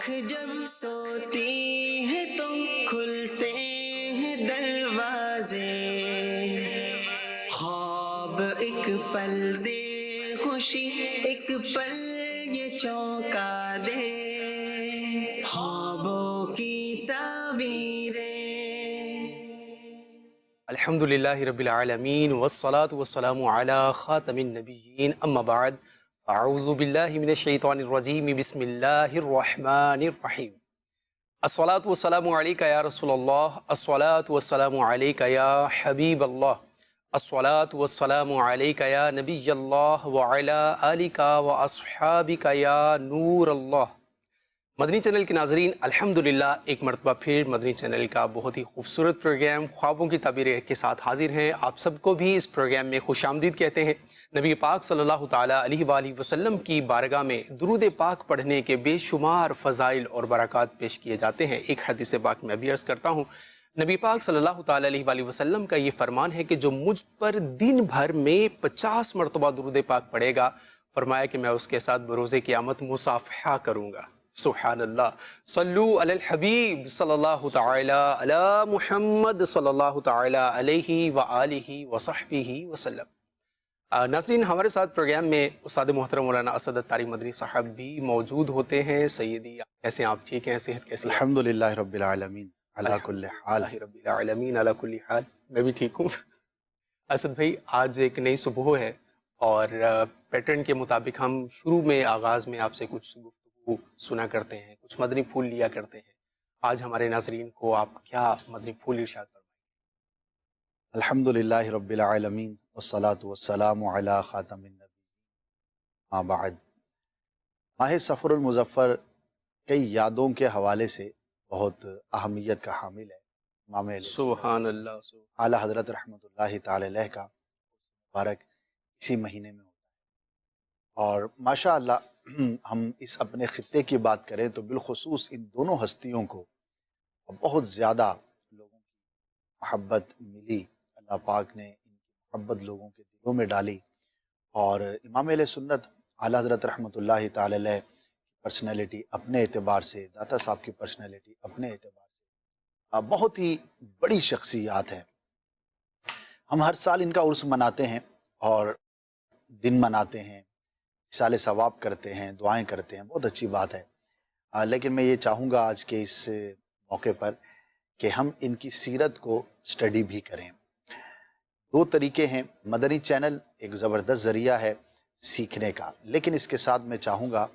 آنکھ جب سوتی ہے تو کھلتے ہیں دروازے، خواب ایک پل دے خوشی ایک پل یہ چونکا دے، خوابوں کی تعبیریں۔ الحمد للہ رب العالمین والصلاة والسلام علی خاتم النبیین اما بعد اعوذ باللہ من الشیطان الرجیم بسم اللہ الرحمن الرحیم۔ الصلاة والسلام علیکہ یا رسول اللہ، الصلاة والسلام علیکہ یا حبیب اللہ، الصلاة والسلام علیکہ یا نبی اللہ وعلی آلکہ واصحابکہ یا نور اللہ۔ مدنی چینل کے ناظرین، الحمدللہ ایک مرتبہ پھر مدنی چینل کا بہت ہی خوبصورت پروگرام خوابوں کی تعبیریں کے ساتھ حاضر ہیں۔ آپ سب کو بھی اس پروگرام میں خوش آمدید کہتے ہیں۔ نبی پاک صلی اللہ تعالیٰ علیہ وآلہ وسلم کی بارگاہ میں درود پاک پڑھنے کے بے شمار فضائل اور برکات پیش کیے جاتے ہیں۔ ایک حدیث پاک میں بھی عرض کرتا ہوں، نبی پاک صلی اللہ تعالیٰ علیہ وآلہ وسلم کا یہ فرمان ہے کہ جو مجھ پر دن بھر میں 50 مرتبہ درود پاک پڑھے گا، فرمایا کہ میں اس کے ساتھ بروز قیامت مصافحہ کروں گا۔ سبحان اللہ، صلو علی الحبیب صلی اللہ تعالی علی محمد صلی اللہ تعالی علیہ وآلہ وصحبہ وسلم۔ ناظرین، ہمارے ساتھ پروگرام میں استاد محترم مولانا اسد الطاری مدنی صاحب بھی موجود ہوتے ہیں۔ سیدی کیسے ہیں آپ؟ ٹھیک ہیں؟ صحت کیسی ہے؟ الحمدللہ رب العالمین علی کل حال۔ الحمدللہ رب العالمین علی کل حال، میں بھی ٹھیک ہوں۔ اسد بھائی، آج ایک نئی صبح ہے اور پیٹرن کے مطابق ہم شروع میں آغاز میں آپ سے کچھ گفتگو سنا کرتے ہیں، کچھ مدنی پھول لیا کرتے ہیں۔ آج ہمارے ناظرین کو آپ کیا مدنی پھول ارشاد فرمائیں؟ الحمدللہ رب العالمین والصلاة والسلام علی خاتم النبی، ما بعد۔ ماہ سفر المظفر کئی یادوں کے حوالے سے بہت اہمیت کا حامل ہے۔ امام علیہ سبحان اللہ، اعلیٰ حضرت رحمۃ اللہ تعالی علیہ کا مبارک اسی مہینے میں ہوتا ہے، اور ماشاء اللہ ہم اس اپنے خطے کی بات کریں تو بالخصوص ان دونوں ہستیوں کو بہت زیادہ لوگوں کی محبت ملی۔ اللہ پاک نے ان کی محبت لوگوں کے دلوں میں ڈالی، اور امام علیہ سنت اعلیٰ حضرت رحمۃ اللہ تعالی علیہ کی پرسنالٹی اپنے اعتبار سے، داتا صاحب کی پرسنالٹی اپنے اعتبار سے بہت ہی بڑی شخصیات ہیں۔ ہم ہر سال ان کا عرس مناتے ہیں اور دن مناتے ہیں، اِصال ثواب کرتے ہیں، دعائیں کرتے ہیں، بہت اچھی بات ہے۔ لیکن میں یہ چاہوں گا آج کے اس موقع پر کہ ہم ان کی سیرت کو سٹڈی بھی کریں۔ دو طریقے ہیں، مدنی چینل ایک زبردست ذریعہ ہے سیکھنے کا، لیکن اس کے ساتھ میں چاہوں گا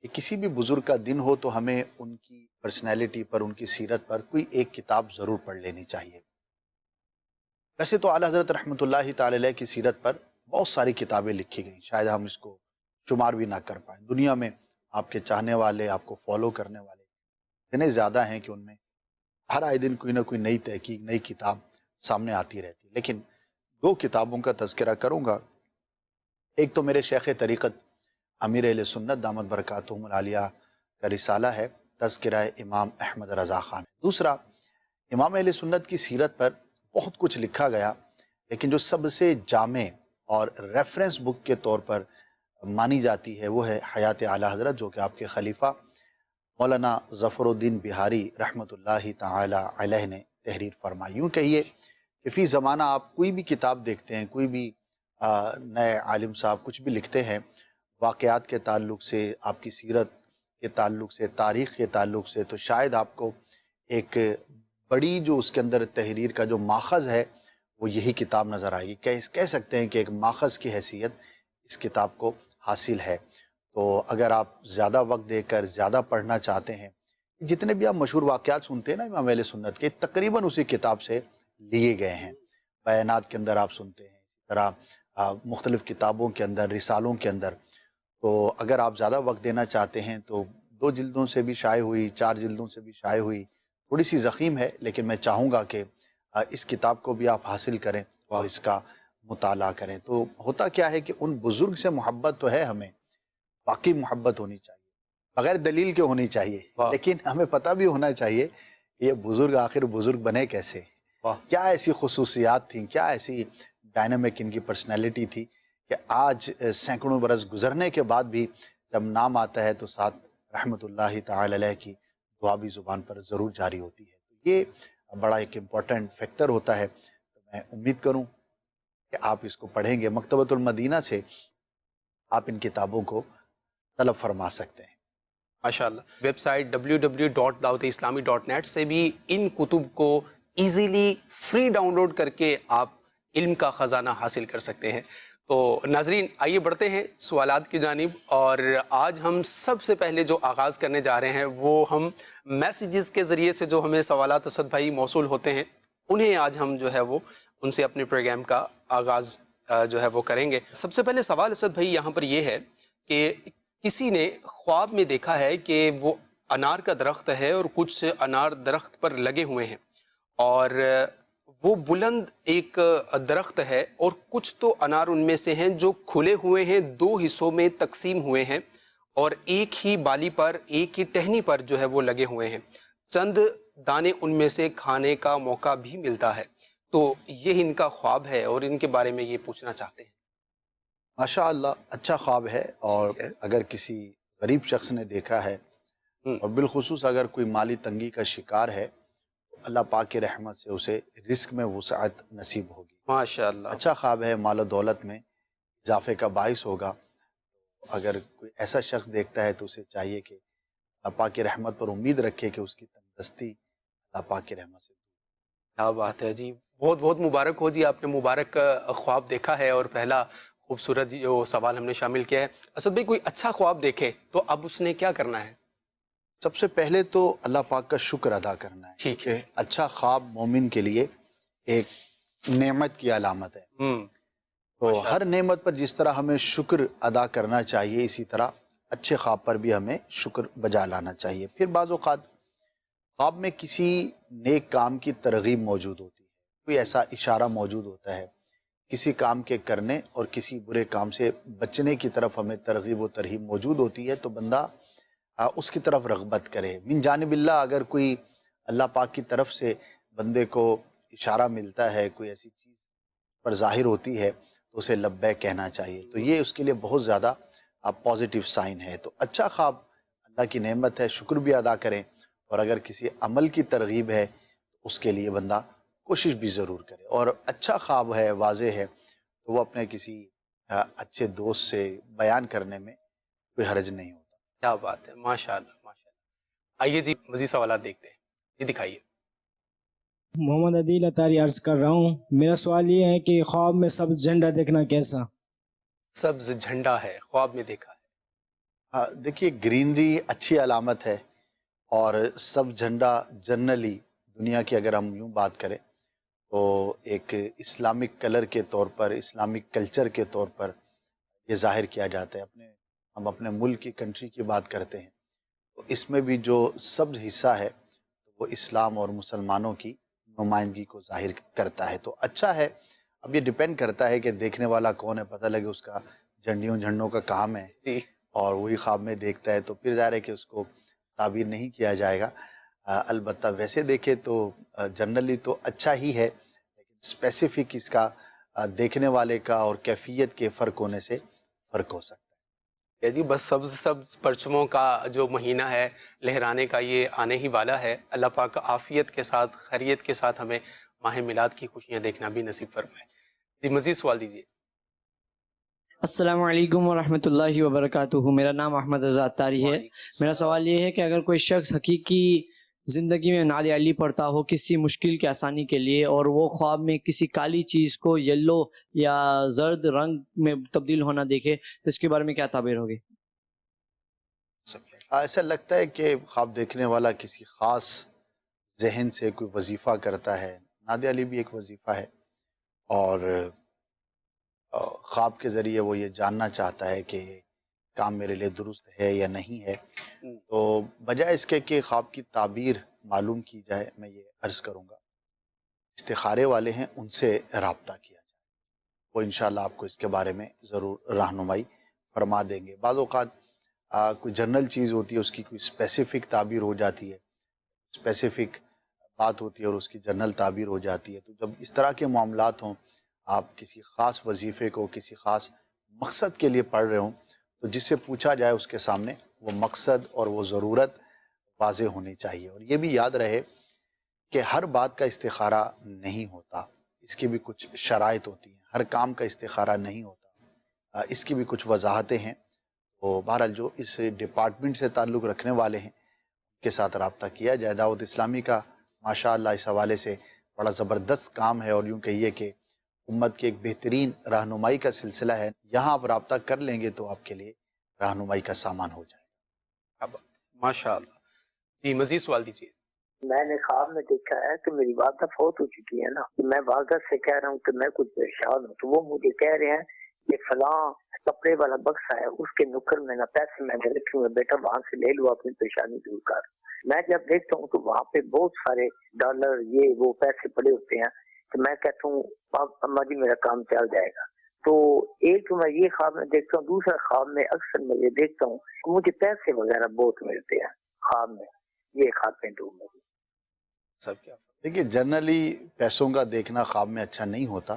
کہ کسی بھی بزرگ کا دن ہو تو ہمیں ان کی پرسنالٹی پر، ان کی سیرت پر کوئی ایک کتاب ضرور پڑھ لینی چاہیے۔ ویسے تو اعلیٰ حضرت رحمۃ اللہ تعالی علیہ کی سیرت پر بہت ساری کتابیں لکھی گئیں، شاید ہم اس کو شمار بھی نہ کر پائیں۔ دنیا میں آپ کے چاہنے والے، آپ کو فالو کرنے والے اتنے زیادہ ہیں کہ ان میں ہر آئے دن کوئی نہ کوئی نئی تحقیق، نئی کتاب سامنے آتی رہتی۔ لیکن دو کتابوں کا تذکرہ کروں گا۔ ایک تو میرے شیخ طریقت امیر اہل سنت دامت برکاتہم العالیہ کا رسالہ ہے، تذکرہ امام احمد رضا خان۔ دوسرا، امام اہل سنت کی سیرت پر بہت کچھ لکھا گیا، لیکن جو سب سے جامع اور ریفرنس بک کے طور پر مانی جاتی ہے وہ ہے حیات اعلیٰ حضرت، جو کہ آپ کے خلیفہ مولانا ظفر الدین بہاری رحمۃ اللہ تعالی علیہ نے تحریر فرمائی۔ یوں کہیے کہ فی زمانہ آپ کوئی بھی کتاب دیکھتے ہیں، کوئی بھی نئے عالم صاحب کچھ بھی لکھتے ہیں، واقعات کے تعلق سے، آپ کی سیرت کے تعلق سے، تاریخ کے تعلق سے، تو شاید آپ کو ایک بڑی جو اس کے اندر تحریر کا جو ماخذ ہے وہ یہی کتاب نظر آئے گی۔ کہہ سکتے ہیں کہ ایک ماخذ کی حیثیت اس کتاب کو حاصل ہے۔ تو اگر آپ زیادہ وقت دے کر زیادہ پڑھنا چاہتے ہیں، جتنے بھی آپ مشہور واقعات سنتے ہیں نا امام اہل سنت کے، تقریباً اسی کتاب سے لیے گئے ہیں۔ بیانات کے اندر آپ سنتے ہیں، اسی طرح مختلف کتابوں کے اندر، رسالوں کے اندر۔ تو اگر آپ زیادہ وقت دینا چاہتے ہیں تو 2 جلدوں سے بھی شائع ہوئی، 4 جلدوں سے بھی شائع ہوئی، تھوڑی سی ضخیم ہے، لیکن میں چاہوں گا کہ اس کتاب کو بھی آپ حاصل کریں اور اس کا مطالعہ کریں۔ تو ہوتا کیا ہے کہ ان بزرگ سے محبت تو ہے، ہمیں واقعی محبت ہونی چاہیے، بغیر دلیل کے ہونی چاہیے، لیکن ہمیں پتہ بھی ہونا چاہیے کہ یہ بزرگ آخر بزرگ بنے کیسے، کیا ایسی خصوصیات تھیں، کیا ایسی ڈائنامک ان کی پرسنالٹی تھی کہ آج سینکڑوں برس گزرنے کے بعد بھی جب نام آتا ہے تو ساتھ رحمۃ اللہ تعالی علیہ کی دعا بھی زبان پر ضرور جاری ہوتی ہے. تو یہ بڑا ایک امپورٹنٹ فیکٹر ہوتا ہے. تو میں امید کروں کہ آپ اس کو پڑھیں گے. مکتبۃ المدینہ سے آپ ان کتابوں کو طلب فرما سکتے ہیں. ماشاء اللہ. ویب سائٹ www.dawat-islami.net سے بھی ان کتب کو ایزیلی فری ڈاؤن لوڈ کر کے آپ علم کا خزانہ حاصل کر سکتے ہیں. تو ناظرین آئیے بڑھتے ہیں سوالات کی جانب، اور آج ہم سب سے پہلے جو آغاز کرنے جا رہے ہیں وہ ہم میسیجز کے ذریعے سے جو ہمیں سوالات اسد بھائی موصول ہوتے ہیں انہیں آج ہم جو ہے وہ ان سے اپنے پروگرام کا آغاز جو ہے وہ کریں گے. سب سے پہلے سوال اسد بھائی یہاں پر یہ ہے کہ کسی نے خواب میں دیکھا ہے کہ وہ انار کا درخت ہے اور کچھ انار درخت پر لگے ہوئے ہیں، اور وہ بلند ایک درخت ہے، اور کچھ تو انار ان میں سے ہیں جو کھلے ہوئے ہیں، 2 حصوں میں تقسیم ہوئے ہیں، اور ایک ہی بالی پر، ایک ہی ٹہنی پر جو ہے وہ لگے ہوئے ہیں. چند دانے ان میں سے کھانے کا موقع بھی ملتا ہے. تو یہ ان کا خواب ہے اور ان کے بارے میں یہ پوچھنا چاہتے ہیں. ماشاء اللہ اچھا خواب ہے، اور اگر کسی غریب شخص نے دیکھا ہے اور بالخصوص اگر کوئی مالی تنگی کا شکار ہے تو اللہ پاک کی رحمت سے اسے رزق میں وسعت نصیب ہوگی. ماشاء اللہ. اچھا خواب ہے، مال و دولت میں اضافے کا باعث ہوگا. اگر کوئی ایسا شخص دیکھتا ہے تو اسے چاہیے کہ اللہ پاک کی رحمت پر امید رکھے کہ اس کی تندرستی اللہ پاک کی رحمت سے. کیا بات ہے جی، بہت بہت مبارک ہو جی، آپ نے مبارک خواب دیکھا ہے اور پہلا خوبصورت جو سوال ہم نے شامل کیا ہے. اسد بھائی کوئی اچھا خواب دیکھے تو اب اس نے کیا کرنا ہے؟ سب سے پہلے تو اللہ پاک کا شکر ادا کرنا ہے. ٹھیک ہے. کہ اچھا خواب مومن کے لیے ایک نعمت کی علامت ہے. تو ہر نعمت پر جس طرح ہمیں شکر ادا کرنا چاہیے اسی طرح اچھے خواب پر بھی ہمیں شکر بجا لانا چاہیے. پھر بعض اوقات خواب میں کسی نیک کام کی ترغیب موجود ہوتی ہے، کوئی ایسا اشارہ موجود ہوتا ہے کسی کام کے کرنے اور کسی برے کام سے بچنے کی طرف ہمیں ترغیب و ترہیب موجود ہوتی ہے، تو بندہ اس کی طرف رغبت کرے. من جانب اللہ اگر کوئی اللہ پاک کی طرف سے بندے کو اشارہ ملتا ہے، کوئی ایسی چیز پر ظاہر ہوتی ہے تو اسے لبیک کہنا چاہیے. تو یہ اس کے لیے بہت زیادہ پازیٹیو سائن ہے. تو اچھا خواب اللہ کی نعمت ہے، شکر بھی ادا کریں، اور اگر کسی عمل کی ترغیب ہے تو اس کے لیے بندہ کوشش بھی ضرور کرے. اور اچھا خواب ہے، واضح ہے، تو وہ اپنے کسی اچھے دوست سے بیان کرنے میں کوئی حرج نہیں ہوتا. کیا بات ہے، ماشاء اللہ ماشاء اللہ. آئیے جی مزید سوالات دیکھتے ہیں. یہ دکھائیے. محمد عدیل اتاری عرض کر رہا ہوں. میرا سوال یہ ہے کہ خواب میں سبز جھنڈا دیکھنا کیسا؟ سبز جھنڈا ہے، خواب میں دیکھا ہے. دیکھیے گرینری اچھی علامت ہے، اور سب جھنڈا جنرلی دنیا کی اگر ہم یوں بات کریں تو ایک اسلامک کلر کے طور پر، اسلامک کلچر کے طور پر یہ ظاہر کیا جاتا ہے. ہم اپنے ملک کی کنٹری کی بات کرتے ہیں تو اس میں بھی جو سبز حصہ ہے وہ اسلام اور مسلمانوں کی نمائندگی کو ظاہر کرتا ہے. تو اچھا ہے. اب یہ ڈیپینڈ کرتا ہے کہ دیکھنے والا کون ہے. پتہ لگے اس کا جھنڈوں کا کام ہے جی. اور وہی خواب میں دیکھتا ہے تو پھر ظاہر ہے کہ اس کو تعبیر نہیں کیا جائے گا. البتہ ویسے دیکھے تو جنرلی تو اچھا ہی ہے، لیکن اسپیسیفک اس کا دیکھنے والے کا اور کیفیت کے فرق ہونے سے فرق ہو سکتا ہے. جی بس سبز پرچموں کا جو مہینہ ہے لہرانے کا یہ آنے ہی والا ہے. اللہ پاک عافیت کے ساتھ، خیریت کے ساتھ ہمیں ماہ میلاد کی خوشیاں دیکھنا بھی نصیب فرمائے. جی مزید سوال دیجیے. السلام علیکم ورحمۃ اللہ وبرکاتہ. میرا نام احمد رضا اتاری ہے. میرا سوال یہ ہے کہ اگر کوئی شخص حقیقی زندگی میں نعت علی پڑھتا ہو کسی مشکل کے آسانی کے لیے، اور وہ خواب میں کسی کالی چیز کو یلو یا زرد رنگ میں تبدیل ہونا دیکھے تو اس کے بارے میں کیا تعبیر ہوگی؟ ایسا لگتا ہے کہ خواب دیکھنے والا کسی خاص ذہن سے کوئی وظیفہ کرتا ہے. نعت علی بھی ایک وظیفہ ہے، اور خواب کے ذریعے وہ یہ جاننا چاہتا ہے کہ کام میرے لیے درست ہے یا نہیں ہے. تو بجائے اس کے کہ خواب کی تعبیر معلوم کی جائے، میں یہ عرض کروں گا استخارے والے ہیں ان سے رابطہ کیا جائے، وہ انشاءاللہ آپ کو اس کے بارے میں ضرور رہنمائی فرما دیں گے. بعض اوقات کوئی جنرل چیز ہوتی ہے، اس کی کوئی اسپیسیفک تعبیر ہو جاتی ہے، اسپیسیفک بات ہوتی ہے اور اس کی جنرل تعبیر ہو جاتی ہے. تو جب اس طرح کے معاملات ہوں، آپ کسی خاص وظیفے کو کسی خاص مقصد کے لیے پڑھ رہے ہوں، تو جس سے پوچھا جائے اس کے سامنے وہ مقصد اور وہ ضرورت واضح ہونی چاہیے. اور یہ بھی یاد رہے کہ ہر بات کا استخارہ نہیں ہوتا، اس کی بھی کچھ شرائط ہوتی ہیں. ہر کام کا استخارہ نہیں ہوتا، اس کی بھی کچھ وضاحتیں ہیں. تو بہرحال جو اس ڈپارٹمنٹ سے تعلق رکھنے والے ہیں ان کے ساتھ رابطہ کیا جائے. دعوت اسلامی کا ماشاءاللہ اس حوالے سے بڑا زبردست کام ہے، اور یوں کہیے کہ امت کی ایک بہترین رہنمائی کا سلسلہ ہے. یہاں آپ رابطہ کر لیں گے تو آپ کے لیے رہنمائی کا سامان ہو جائے. ماشاء اللہ. جی مزید سوال دیجیے. میں نے خواب میں دیکھا ہے کہ میری والدہ فوت ہو چکی ہے نا، میں والدہ سے کہہ رہا ہوں کہ میں کچھ پریشان ہوں، تو وہ مجھے کہہ رہے ہیں کہ فلاں کپڑے والا بکسا ہے، اس کے نکر میں نہ پیسے میں نے رکھے ہوئے، بیٹا وہاں سے لے لو، اپنی پریشانی دور کر. میں جب دیکھتا ہوں تو وہاں پہ بہت سارے ڈالر یہ وہ پیسے پڑے ہوتے ہیں، تو میں کہتا ہوں اما جی میرا کام چل جائے گا. تو ایک تو میں یہ خواب میں دیکھتا ہوں، دوسرا خواب میں اکثر میں یہ دیکھتا ہوں کہ مجھے پیسے وغیرہ بہت ملتے ہیں خواب میں. یہ خوابیں دو میری. سب کیا دیکھیے جنرلی پیسوں کا دیکھنا خواب میں اچھا نہیں ہوتا،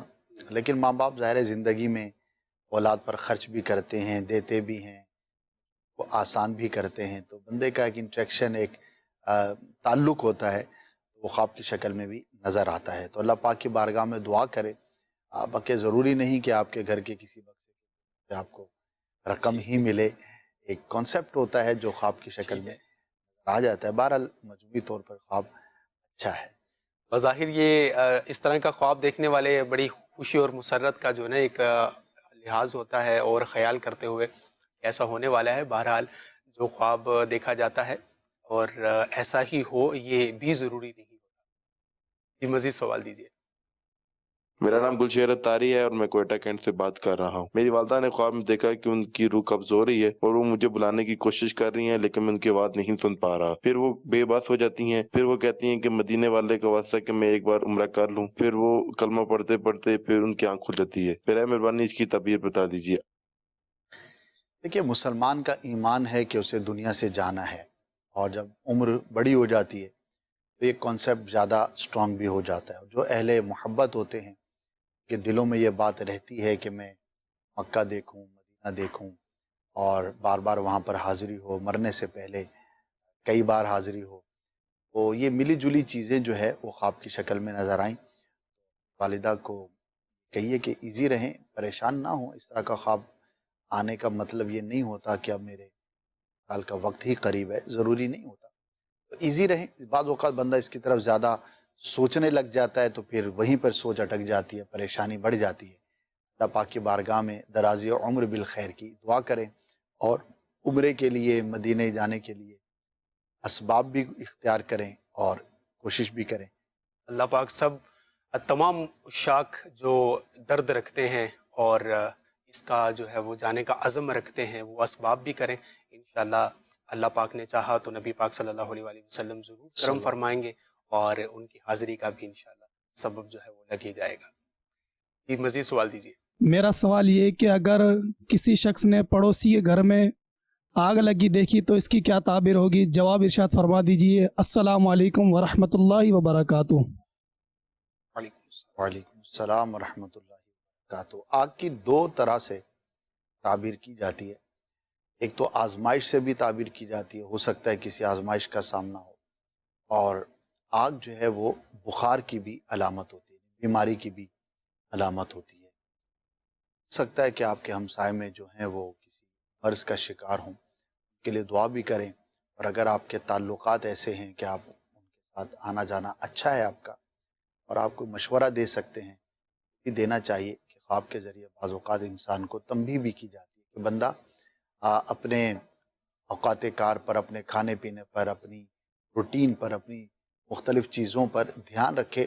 لیکن ماں باپ ظاہر زندگی میں اولاد پر خرچ بھی کرتے ہیں، دیتے بھی ہیں، وہ آسان بھی کرتے ہیں. تو بندے کا ایک انٹریکشن، ایک تعلق ہوتا ہے، وہ خواب کی شکل میں بھی نظر آتا ہے. تو اللہ پاک کی بارگاہ میں دعا کرے. باقی ضروری نہیں کہ آپ کے گھر کے کسی بکسے سے آپ کو رقم ہی ملے. ایک کانسیپٹ ہوتا ہے جو خواب کی شکل میں آ جاتا ہے. بہرحال مجموعی طور پر خواب اچھا ہے. بظاہر یہ اس طرح کا خواب دیکھنے والے بڑی خوشی اور مسرت کا جو ہے نا ایک لحاظ ہوتا ہے، اور خیال کرتے ہوئے ایسا ہونے والا ہے. بہرحال جو خواب دیکھا جاتا ہے اور ایسا ہی ہو یہ بھی ضروری نہیں ہوتا. جی مزید سوال دیجیے. میرا نام گلشیر اتاری ہے اور میں کوئٹہ کینٹ سے بات کر رہا ہوں. میری والدہ نے خواب میں دیکھا کہ ان کی روح قبض ہو رہی ہے اور وہ مجھے بلانے کی کوشش کر رہی ہیں، لیکن میں ان کی آواز نہیں سن پا رہا. پھر وہ بے بس ہو جاتی ہیں. پھر وہ کہتی ہیں کہ مدینے والے کا واسطہ کہ میں ایک بار عمرہ کر لوں. پھر وہ کلمہ پڑھتے پڑھتے پھر ان کی آنکھ کھل جاتی ہے. پھر مہربانی اس کی تعبیر بتا دیجیے. دیکھیے مسلمان کا ایمان ہے کہ اسے دنیا سے جانا ہے، اور جب عمر بڑی ہو جاتی ہے تو یہ کانسیپٹ زیادہ سٹرونگ بھی ہو جاتا ہے. جو اہل محبت ہوتے ہیں کہ دلوں میں یہ بات رہتی ہے کہ میں مکہ دیکھوں، مدینہ دیکھوں، اور بار بار وہاں پر حاضری ہو، مرنے سے پہلے کئی بار حاضری ہو. تو یہ ملی جلی چیزیں جو ہے وہ خواب کی شکل میں نظر آئیں. والدہ کو کہیے کہ ایزی رہیں، پریشان نہ ہوں. اس طرح کا خواب آنے کا مطلب یہ نہیں ہوتا کہ اب میرے سال کا وقت ہی قریب ہے، ضروری نہیں ہوتا. تو ایزی رہیں. بعض اوقات بندہ اس کی طرف زیادہ سوچنے لگ جاتا ہے تو پھر وہیں پر سوچ اٹک جاتی ہے، پریشانی بڑھ جاتی ہے. اللہ پاک کی بارگاہ میں درازی عمر بالخیر کی دعا کریں، اور عمرے کے لیے مدینے جانے کے لیے اسباب بھی اختیار کریں اور کوشش بھی کریں. اللہ پاک تمام عشاق جو درد رکھتے ہیں اور اس کا جو ہے وہ جانے کا عزم رکھتے ہیں وہ اسباب بھی کریں. انشاءاللہ اللہ پاک نے چاہا تو نبی پاک صلی اللہ علیہ وآلہ وسلم ضرور کرم فرمائیں گے، اور ان کی حاضری کا بھی انشاءاللہ سبب جو ہے وہ لگ ہی جائے گا. یہ مزید سوال دیجیے. میرا سوال یہ ہے کہ اگر کسی شخص نے پڑوسی کے گھر میں آگ لگی دیکھی تو اس کی کیا تعبیر ہوگی؟ جواب ارشاد فرما دیجیے. السلام علیکم ورحمۃ اللہ وبرکاتہ. وعلیکم السلام ورحمۃ اللہ وبرکاتہ. آگ کی دو طرح سے تعبیر کی جاتی ہے. ایک تو آزمائش سے بھی تعبیر کی جاتی ہے، ہو سکتا ہے کسی آزمائش کا سامنا ہو. اور آگ جو ہے وہ بخار کی بھی علامت ہوتی ہے، بیماری کی بھی علامت ہوتی ہے. ہو سکتا ہے کہ آپ کے ہمسائے میں جو ہیں وہ کسی مرض کا شکار ہوں، ان کے لیے دعا بھی کریں. اور اگر آپ کے تعلقات ایسے ہیں کہ آپ ان کے ساتھ آنا جانا اچھا ہے آپ کا، اور آپ کو مشورہ دے سکتے ہیں، بھی دینا چاہیے. کہ خواب کے ذریعے بعض اوقات انسان کو تنبیہ بھی کی جاتی ہے کہ بندہ اپنے اوقات کار پر، اپنے کھانے پینے پر، اپنی روٹین پر، اپنی مختلف چیزوں پر دھیان رکھے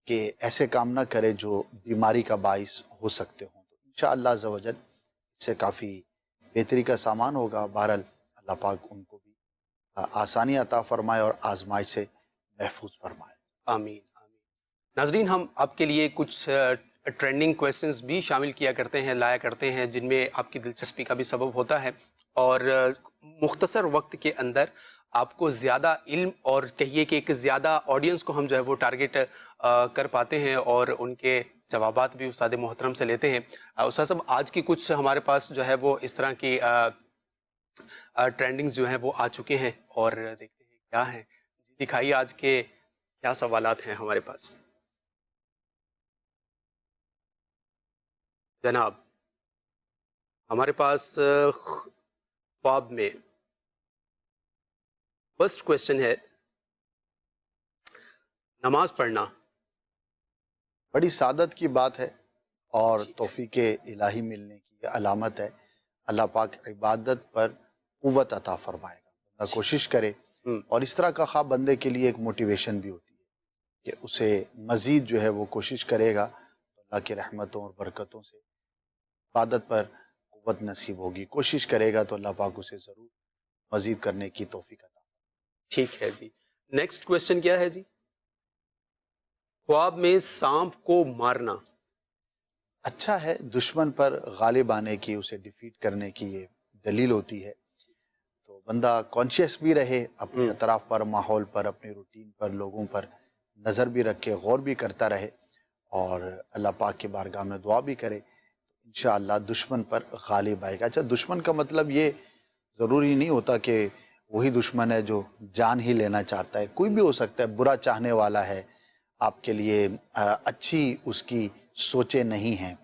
کہ ایسے کام نہ کرے جو بیماری کا باعث ہو سکتے ہوں. تو انشاءاللہ عز و جل اس سے کافی بہتری کا سامان ہوگا. بہرحال اللہ پاک ان کو بھی آسانی عطا فرمائے اور آزمائش سے محفوظ فرمائے. آمین آمین. ناظرین، ہم آپ کے لیے کچھ ٹرینڈنگ کویسچنز بھی شامل کیا کرتے ہیں، لایا کرتے ہیں، جن میں آپ کی دلچسپی کا بھی سبب ہوتا ہے، اور مختصر وقت کے اندر آپ کو زیادہ علم اور کہیے کہ ایک زیادہ آڈینس کو ہم جو ہے وہ ٹارگٹ کر پاتے ہیں، اور ان کے جوابات بھی استاد محترم سے لیتے ہیں. استاد صاحب، آج کی کچھ ہمارے پاس جو ہے وہ اس طرح کی ٹرینڈنگز جو ہیں وہ آ چکے ہیں اور دیکھتے ہیں کیا ہیں. دکھائیے آج کے کیا سوالات ہیں ہمارے پاس. جناب ہمارے پاس خواب میں فرسٹ کوشچن ہے نماز پڑھنا. بڑی سعادت کی بات ہے اور توفیق الہی ملنے کی علامت ہے. اللہ پاک عبادت پر قوت عطا فرمائے گا. بندہ کوشش کرے اور اس طرح کا خواب بندے کے لیے ایک موٹیویشن بھی ہوتی ہے کہ اسے مزید جو ہے وہ کوشش کرے گا تو اللہ کی رحمتوں اور برکتوں سے عبادت پر قوت نصیب ہوگی. کوشش کرے گا تو اللہ پاک اسے ضرور مزید کرنے کی توفیق عطا. ٹھیک ہے جی. نیکسٹ کوشچن کیا ہے جی؟ خواب میں سانپ کو مارنا. اچھا ہے، دشمن پر غالب آنے کی، اسے ڈیفیٹ کرنے کی یہ دلیل ہوتی ہے. تو بندہ کانشیس بھی رہے اپنے اطراف پر، ماحول پر، اپنے روٹین پر، لوگوں پر نظر بھی رکھے، غور بھی کرتا رہے اور اللہ پاک کی بارگاہ میں دعا بھی کرے. انشاءاللہ دشمن پر غالب آئے گا. اچھا، دشمن کا مطلب یہ ضروری نہیں ہوتا کہ وہی دشمن ہے جو جان ہی لینا چاہتا ہے. کوئی بھی ہو سکتا ہے، برا چاہنے والا ہے، آپ کے لیے اچھی اس کی سوچیں نہیں ہیں.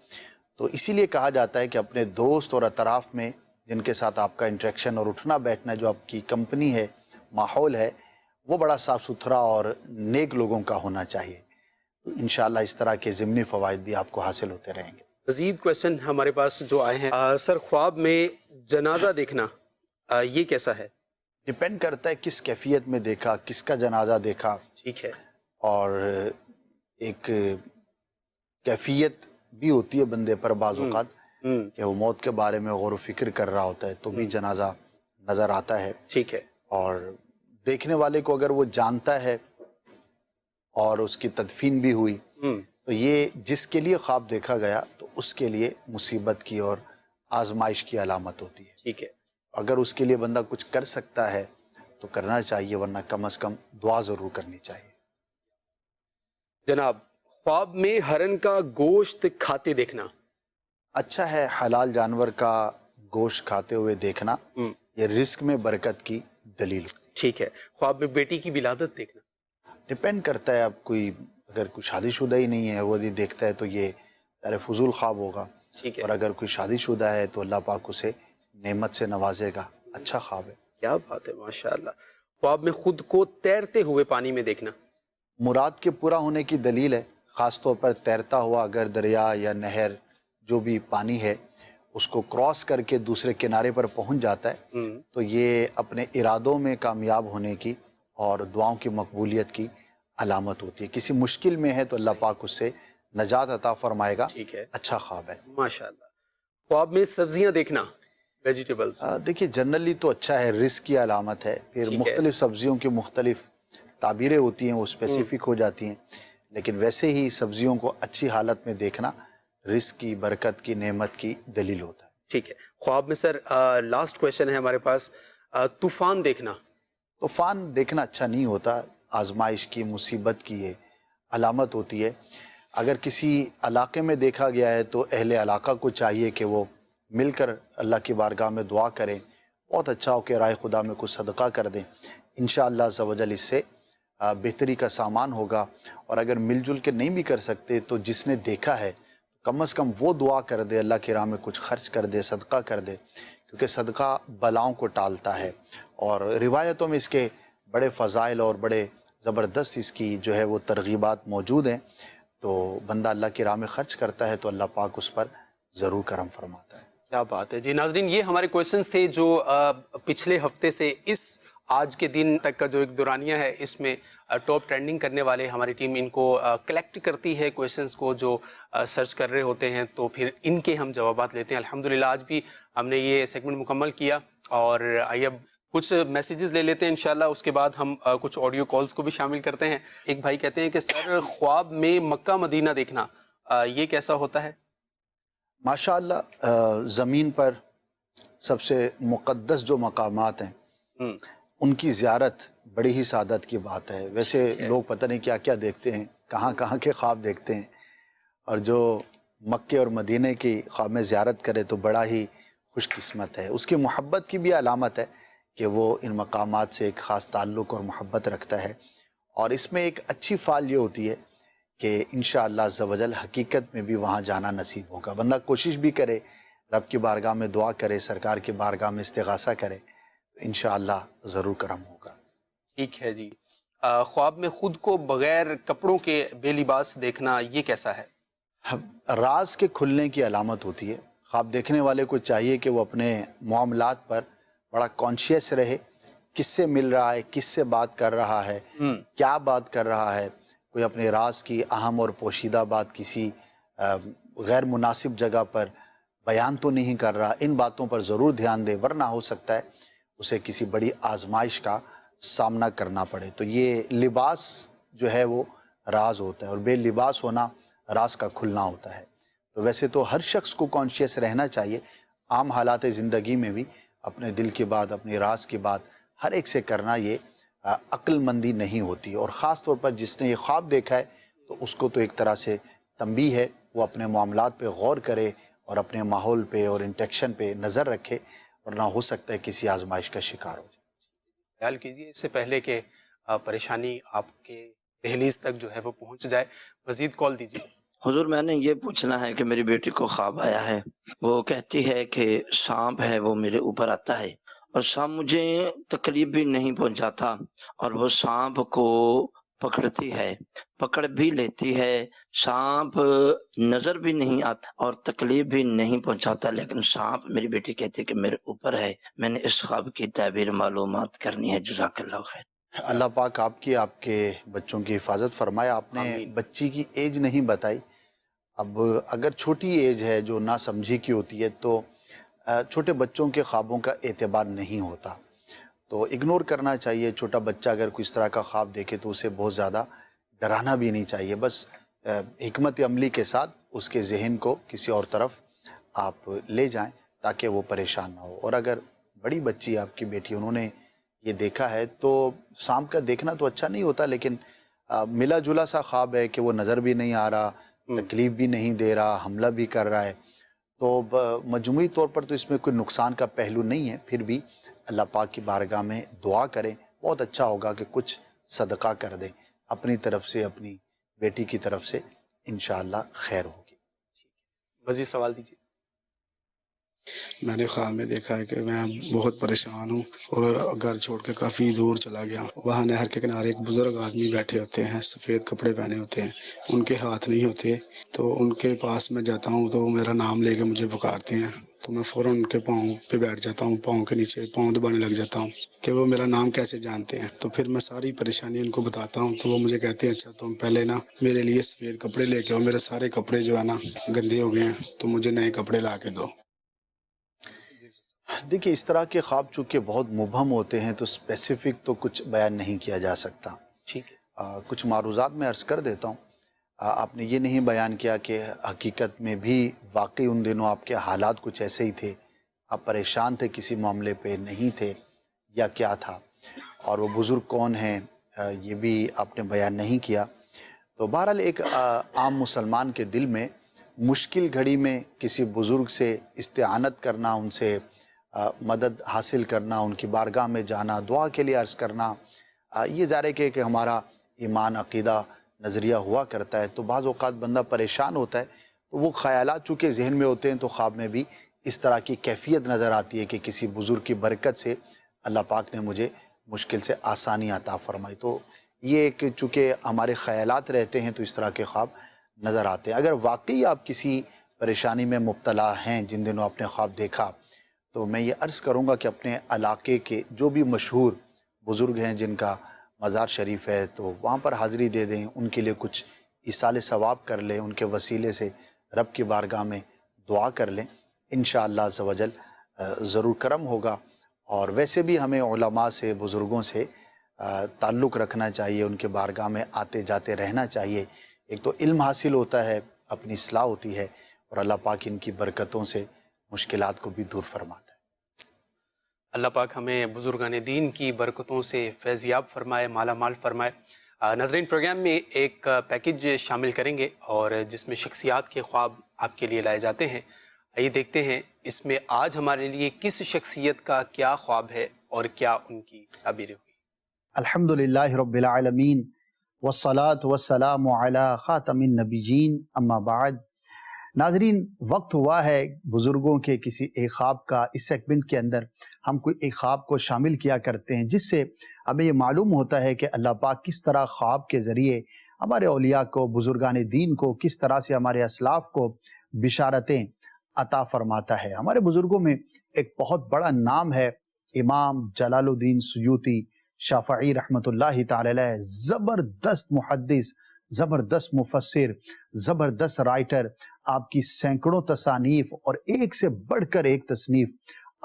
تو اسی لیے کہا جاتا ہے کہ اپنے دوست اور اطراف میں جن کے ساتھ آپ کا انٹریکشن اور اٹھنا بیٹھنا، جو آپ کی کمپنی ہے، ماحول ہے، وہ بڑا صاف ستھرا اور نیک لوگوں کا ہونا چاہیے. تو انشاءاللہ اس طرح کے ضمنی فوائد بھی آپ کو حاصل ہوتے رہیں گے. مزید کوشچن ہمارے پاس جو آئے ہیں. سر خواب میں جنازہ دیکھنا یہ کیسا ہے؟ ڈیپینڈ کرتا ہے کس کیفیت میں دیکھا، کس کا جنازہ دیکھا. ٹھیک ہے. اور ایک کیفیت بھی ہوتی ہے بندے پر بعض اوقات کہ وہ موت کے بارے میں غور و فکر کر رہا ہوتا ہے تو بھی جنازہ نظر آتا ہے. ٹھیک ہے. اور دیکھنے والے کو اگر وہ جانتا ہے اور اس کی تدفین بھی ہوئی تو یہ جس کے لیے خواب دیکھا گیا تو اس کے لیے مصیبت کی اور آزمائش کی علامت ہوتی ہے. ٹھیک ہے. اگر اس کے لیے بندہ کچھ کر سکتا ہے تو کرنا چاہیے، ورنہ کم از کم دعا ضرور کرنی چاہیے. جناب خواب میں ہرن کا گوشت کھاتے دیکھنا. اچھا ہے، حلال جانور کا گوشت کھاتے ہوئے دیکھنا یہ رزق میں برکت کی دلیل ہوتی ہے. ٹھیک ہے. خواب میں بیٹی کی ولادت دیکھنا. ڈپینڈ کرتا ہے، اب اگر کوئی شادی شدہ ہی نہیں ہے وہ دیکھتا ہے تو یہ ظاہر فضول خواب ہوگا. ٹھیک ہے. اور اگر کوئی شادی شدہ ہے تو اللہ پاک اسے نعمت سے نوازے گا. اچھا خواب ہے. کیا بات ہے، ماشاءاللہ. خواب میں خود کو تیرتے ہوئے پانی میں دیکھنا. مراد کے پورا ہونے کی دلیل ہے. خاص طور پر تیرتا ہوا اگر دریا یا نہر جو بھی پانی ہے اس کو کراس کر کے دوسرے کنارے پر پہنچ جاتا ہے تو یہ اپنے ارادوں میں کامیاب ہونے کی اور دعاؤں کی مقبولیت کی علامت ہوتی ہے. کسی مشکل میں ہے تو اللہ پاک اس سے نجات عطا فرمائے گا. ٹھیک ہے. اچھا خواب ہے. ماشاءاللہ. خواب میں سبزیاں دیکھنا، ویجیٹیبلز. دیکھیے جنرلی تو اچھا ہے، رزق کی علامت ہے. پھر مختلف سبزیوں کی مختلف تعبیریں ہوتی ہیں، وہ اسپیسیفک ہو جاتی ہیں، لیکن ویسے ہی سبزیوں کو اچھی حالت میں دیکھنا رزق کی، برکت کی، نعمت کی دلیل ہوتا ہے. ٹھیک ہے. خواب میں سر لاسٹ کویشچن ہے ہمارے پاس، طوفان دیکھنا. طوفان دیکھنا اچھا نہیں ہوتا، آزمائش کی، مصیبت کی یہ علامت ہوتی ہے. اگر کسی علاقے میں دیکھا گیا ہے تو اہل علاقہ کو چاہیے کہ وہ مل کر اللہ کی بارگاہ میں دعا کریں. بہت اچھا ہو کہ رائے خدا میں کچھ صدقہ کر دیں. انشاءاللہ عز و جل اس سے بہتری کا سامان ہوگا. اور اگر مل جل کے نہیں بھی کر سکتے تو جس نے دیکھا ہے کم از کم وہ دعا کر دے، اللہ کی راہ میں کچھ خرچ کر دے، صدقہ کر دے، کیونکہ صدقہ بلاؤں کو ٹالتا ہے. اور روایتوں میں اس کے بڑے فضائل اور بڑے زبردست اس کی جو ہے وہ ترغیبات موجود ہیں. تو بندہ اللہ کی راہ میں خرچ کرتا ہے تو اللہ پاک اس پر ضرور کرم فرماتا ہے. کیا بات ہے جی. ناظرین یہ ہمارے کویشچنز تھے جو پچھلے ہفتے سے اس آج کے دن تک کا جو ایک دورانیہ ہے اس میں ٹاپ ٹرینڈنگ کرنے والے ہماری ٹیم ان کو کلیکٹ کرتی ہے کویشچنز کو جو سرچ کر رہے ہوتے ہیں، تو پھر ان کے ہم جوابات لیتے ہیں. الحمدللہ آج بھی ہم نے یہ سیگمنٹ مکمل کیا اور آئیے اب کچھ میسیجز لے لیتے ہیں انشاءاللہ. اس کے بعد ہم کچھ آڈیو کالز کو بھی شامل کرتے ہیں. ایک بھائی کہتے ہیں کہ سر خواب میں مکہ مدینہ دیکھنا یہ کیسا ہوتا ہے؟ ماشاءاللہ زمین پر سب سے مقدس جو مقامات ہیں ان کی زیارت بڑی ہی سعادت کی بات ہے. ویسے لوگ پتہ نہیں کیا کیا دیکھتے ہیں، کہاں کہاں کے خواب دیکھتے ہیں، اور جو مکے اور مدینے کی خواب میں زیارت کرے تو بڑا ہی خوش قسمت ہے. اس کی محبت کی بھی علامت ہے کہ وہ ان مقامات سے ایک خاص تعلق اور محبت رکھتا ہے. اور اس میں ایک اچھی فعال یہ ہوتی ہے کہ انشاءاللہ عز و جل حقیقت میں بھی وہاں جانا نصیب ہوگا. بندہ کوشش بھی کرے، رب کی بارگاہ میں دعا کرے، سرکار کی بارگاہ میں استغاثہ کرے، تو انشاءاللہ ضرور کرم ہوگا. ٹھیک ہے جی. خواب میں خود کو بغیر کپڑوں کے بے لباس دیکھنا یہ کیسا ہے؟ راز کے کھلنے کی علامت ہوتی ہے. خواب دیکھنے والے کو چاہیے کہ وہ اپنے معاملات پر بڑا کانشیس رہے. کس سے مل رہا ہے، کس سے بات کر رہا ہے، کیا بات کر رہا ہے. کوئی اپنے راز کی اہم اور پوشیدہ بات کسی غیر مناسب جگہ پر بیان تو نہیں کر رہا. ان باتوں پر ضرور دھیان دے، ورنہ ہو سکتا ہے اسے کسی بڑی آزمائش کا سامنا کرنا پڑے. تو یہ لباس جو ہے وہ راز ہوتا ہے، اور بے لباس ہونا راز کا کھلنا ہوتا ہے. تو ویسے تو ہر شخص کو کانشیس رہنا چاہیے. عام حالات زندگی میں بھی اپنے دل کی بات، اپنی راز کی بات ہر ایک سے کرنا یہ عقل مندی نہیں ہوتی. اور خاص طور پر جس نے یہ خواب دیکھا ہے تو اس کو تو ایک طرح سے تنبیہ ہے، وہ اپنے معاملات پہ غور کرے اور اپنے ماحول پہ اور انٹیکشن پہ نظر رکھے، ورنہ ہو سکتا ہے کسی آزمائش کا شکار ہو جائے. خیال کیجیے اس سے پہلے کہ پریشانی آپ کے دہلیز تک جو ہے وہ پہنچ جائے. مزید کال دیجیے. حضور میں نے یہ پوچھنا ہے کہ میری بیٹی کو خواب آیا ہے، وہ کہتی ہے کہ سانپ ہے وہ میرے اوپر آتا ہے، اور سانپ مجھے تکلیف بھی نہیں پہنچاتا، اور وہ سانپ کو پکڑتی ہے، پکڑ بھی لیتی ہے، سانپ نظر بھی نہیں آتا اور تکلیف بھی نہیں پہنچاتا، لیکن سانپ میری بیٹی کہتی ہے کہ میرے اوپر ہے. میں نے اس خواب کی تعبیر معلومات کرنی ہے. جزاک اللہ خیر. اللہ پاک آپ کے بچوں کی حفاظت فرمائے. آپ نے بچی کی ایج نہیں بتائی. اب اگر چھوٹی ایج ہے جو نہ سمجھی کی ہوتی ہے تو چھوٹے بچوں کے خوابوں کا اعتبار نہیں ہوتا، تو اگنور کرنا چاہیے. چھوٹا بچہ اگر کوئی اس طرح کا خواب دیکھے تو اسے بہت زیادہ ڈرانا بھی نہیں چاہیے. بس حکمت عملی کے ساتھ اس کے ذہن کو کسی اور طرف آپ لے جائیں تاکہ وہ پریشان نہ ہو. اور اگر بڑی بچی آپ کی بیٹی انہوں نے یہ دیکھا ہے تو سانپ کا دیکھنا تو اچھا نہیں ہوتا، لیکن ملا جلا سا خواب ہے کہ وہ نظر بھی نہیں آ رہا، تکلیف بھی نہیں دے رہا، حملہ بھی کر رہا ہے، تو مجموعی طور پر تو اس میں کوئی نقصان کا پہلو نہیں ہے. پھر بھی اللہ پاک کی بارگاہ میں دعا کریں. بہت اچھا ہوگا کہ کچھ صدقہ کر دیں اپنی طرف سے، اپنی بیٹی کی طرف سے، انشاءاللہ خیر ہوگی. مزید سوال دیجیے. میں نے خواب میں دیکھا ہے کہ میں بہت پریشان ہوں اور گھر چھوڑ کے کافی دور چلا گیا. وہاں نہر کے کنارے ایک بزرگ آدمی بیٹھے ہوتے ہیں، سفید کپڑے پہنے ہوتے ہیں، ان کے ہاتھ نہیں ہوتے. تو ان کے پاس میں جاتا ہوں تو وہ میرا نام لے کے مجھے پکارتے ہیں، تو میں فوراً ان کے پاؤں پہ بیٹھ جاتا ہوں، پاؤں کے نیچے پاؤں دبانے لگ جاتا ہوں کہ وہ میرا نام کیسے جانتے ہیں. تو پھر میں ساری پریشانی ان کو بتاتا ہوں، تو وہ مجھے کہتے ہیں اچھا تم پہلے نا میرے لیے سفید کپڑے لے کے آؤ، میرے سارے کپڑے جو ہے نا گندے ہو گئے ہیں، تو مجھے نئے کپڑے لا کے دو. دیکھیے اس طرح کے خواب چونکہ بہت مبہم ہوتے ہیں تو اسپیسیفک تو کچھ بیان نہیں کیا جا سکتا. ٹھیک ہے. کچھ معروضات میں عرض کر دیتا ہوں. آپ نے یہ نہیں بیان کیا کہ حقیقت میں بھی واقعی ان دنوں آپ کے حالات کچھ ایسے ہی تھے، آپ پریشان تھے، کسی معاملے پہ نہیں تھے، یا کیا تھا، اور وہ بزرگ کون ہیں یہ بھی آپ نے بیان نہیں کیا. تو بہرحال ایک عام مسلمان کے دل میں مشکل گھڑی میں کسی بزرگ سے استعانت کرنا، ان سے مدد حاصل کرنا، ان کی بارگاہ میں جانا، دعا کے لیے عرض کرنا، یہ ظاہر ہے کہ ہمارا ایمان، عقیدہ، نظریہ ہوا کرتا ہے. تو بعض اوقات بندہ پریشان ہوتا ہے تو وہ خیالات چونکہ ذہن میں ہوتے ہیں تو خواب میں بھی اس طرح کی کیفیت نظر آتی ہے کہ کسی بزرگ کی برکت سے اللہ پاک نے مجھے مشکل سے آسانی عطا فرمائی. تو یہ ایک چونکہ ہمارے خیالات رہتے ہیں تو اس طرح کے خواب نظر آتے ہیں. اگر واقعی آپ کسی پریشانی میں مبتلا ہیں جن دنوں آپ نے خواب دیکھا، تو میں یہ عرض کروں گا کہ اپنے علاقے کے جو بھی مشہور بزرگ ہیں جن کا مزار شریف ہے تو وہاں پر حاضری دے دیں، ان کے لیے کچھ ایصال ثواب کر لیں، ان کے وسیلے سے رب کی بارگاہ میں دعا کر لیں. انشاءاللہ عز و جل ضرور کرم ہوگا. اور ویسے بھی ہمیں علماء سے، بزرگوں سے تعلق رکھنا چاہیے، ان کے بارگاہ میں آتے جاتے رہنا چاہیے. ایک تو علم حاصل ہوتا ہے، اپنی اصلاح ہوتی ہے، اور اللہ پاک ان کی برکتوں سے مشکلات کو بھی دور فرماتا ہے. اللہ پاک ہمیں بزرگان دین کی برکتوں سے فیضیاب فرمائے، مالا مال فرمائے. ناظرین پروگرام میں ایک پیکج شامل کریں گے اور جس میں شخصیات کے خواب آپ کے لیے لائے جاتے ہیں. آئیے دیکھتے ہیں اس میں آج ہمارے لیے کس شخصیت کا کیا خواب ہے اور کیا ان کی تعبیریں ہوئی؟ الحمدللہ رب العالمین والصلاة والسلام علی خاتم النبیین اما بعد. ناظرین، وقت ہوا ہے بزرگوں کے کسی ایک خواب کا. اس سیگمنٹ کے اندر ہم کوئی ایک خواب کو شامل کیا کرتے ہیں جس سے ہمیں یہ معلوم ہوتا ہے کہ اللہ پاک کس طرح خواب کے ذریعے ہمارے اولیاء کو، بزرگان دین کو، کس طرح سے ہمارے اسلاف کو بشارتیں عطا فرماتا ہے. ہمارے بزرگوں میں ایک بہت بڑا نام ہے امام جلال الدین سیوطی شافعی رحمۃ اللہ تعالی علیہ. زبردست محدث، زبردست مفسر، زبردست رائٹر. آپ کی سینکڑوں تصانیف اور ایک سے بڑھ کر ایک تصنیف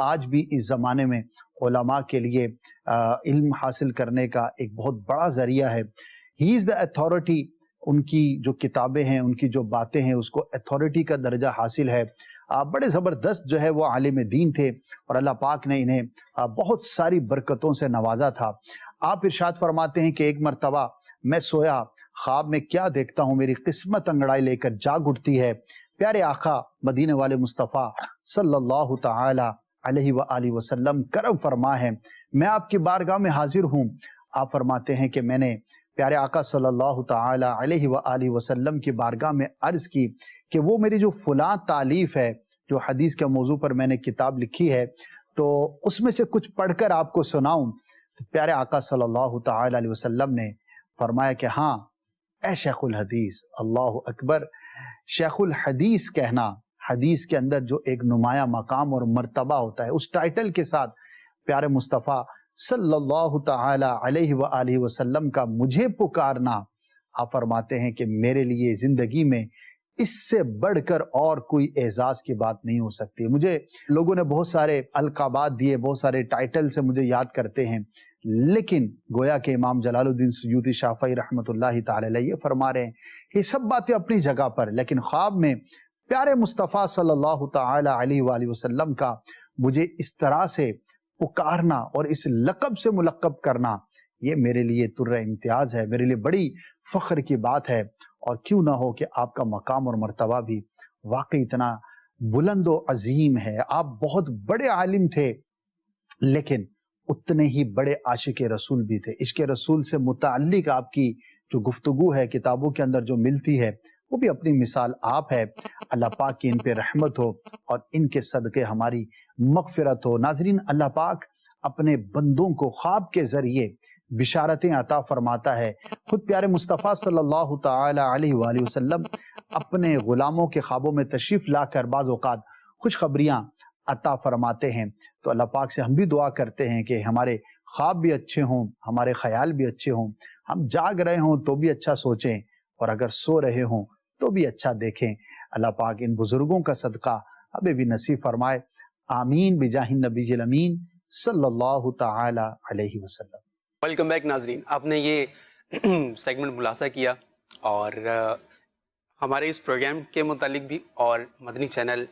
آج بھی اس زمانے میں علماء کے لیے علم حاصل کرنے کا ایک بہت بڑا ذریعہ ہے. ہی از دا اتھارٹی. ان کی جو کتابیں ہیں، ان کی جو باتیں ہیں، اس کو اتھارٹی کا درجہ حاصل ہے. بڑے زبردست جو ہے وہ عالم دین تھے اور اللہ پاک نے انہیں بہت ساری برکتوں سے نوازا تھا. آپ ارشاد فرماتے ہیں کہ ایک مرتبہ میں سویا، خواب میں کیا دیکھتا ہوں، میری قسمت انگڑائی لے کر جاگ اٹھتی ہے. پیارے آقا مدینے والے مصطفیٰ صلی اللہ تعالی علیہ وآلہ وسلم کرم فرما ہے، میں آپ کی بارگاہ میں حاضر ہوں. آپ فرماتے ہیں کہ میں نے پیارے آقا صلی اللہ تعالی علیہ وآلہ وسلم کی بارگاہ میں عرض کی کہ وہ میری جو فلاں تالیف ہے، جو حدیث کے موضوع پر میں نے کتاب لکھی ہے، تو اس میں سے کچھ پڑھ کر آپ کو سناؤں. پیارے آقا صلی اللہ تعالی علیہ وسلم نے فرمایا کہ ہاں اے شیخ الحدیث. اللہ اکبر. شیخ الحدیث کہنا حدیث کے اندر جو ایک نمایاں مقام اور مرتبہ ہوتا ہے، اس ٹائٹل کے ساتھ پیارے مصطفیٰ صلی اللہ تعالی علیہ وآلہ وسلم کا مجھے پکارنا، آپ فرماتے ہیں کہ میرے لیے زندگی میں اس سے بڑھ کر اور کوئی اعزاز کی بات نہیں ہو سکتی. مجھے لوگوں نے بہت سارے القابات دیے، بہت سارے ٹائٹل سے مجھے یاد کرتے ہیں، لیکن گویا کہ امام جلال الدین سیوطی شافعی رحمۃ اللہ تعالی علیہ یہ فرما رہے ہیں کہ سب باتیں اپنی جگہ پر، لیکن خواب میں پیارے مصطفیٰ صلی اللہ تعالی علیہ وآلہ وسلم کا مجھے اس طرح سے پکارنا اور اس لقب سے ملقب کرنا، یہ میرے لیے ترہ امتیاز ہے، میرے لیے بڑی فخر کی بات ہے. اور کیوں نہ ہو کہ آپ کا مقام اور مرتبہ بھی واقعی اتنا بلند و عظیم ہے. آپ بہت بڑے عالم تھے، لیکن اتنے ہی بڑے عاشق رسول بھی تھے. عشق رسول سے متعلق آپ کی جو گفتگو ہے کتابوں کے اندر جو ملتی ہے، وہ بھی اپنی مثال آپ ہے. اللہ پاک کی ان پہ رحمت ہو اور ان کے صدقے ہماری مغفرت ہو. ناظرین، اللہ پاک اپنے بندوں کو خواب کے ذریعے بشارتیں عطا فرماتا ہے. خود پیارے مصطفیٰ صلی اللہ تعالی علیہ وآلہ وسلم اپنے غلاموں کے خوابوں میں تشریف لا کر بعض اوقات خوشخبریاں عطا فرماتے ہیں. تو اللہ پاک سے ہم بھی دعا کرتے ہیں کہ ہمارے خواب بھی اچھے ہوں، ہمارے خیال بھی اچھے ہوں، ہم جاگ رہے ہوں تو بھی اچھا سوچیں اور اگر سو رہے ہوں تو بھی اچھا دیکھیں. اللہ پاک ان بزرگوں کا صدقہ ہمیں بھی نصیب فرمائے. آمین بجاہ النبی الامین صلی اللہ تعالی علیہ وسلم. ویلکم بیک ناظرین. آپ نے یہ سیگمنٹ ملاحظہ کیا اور ہمارے اس پروگرام کے متعلق بھی اور مدنی چینل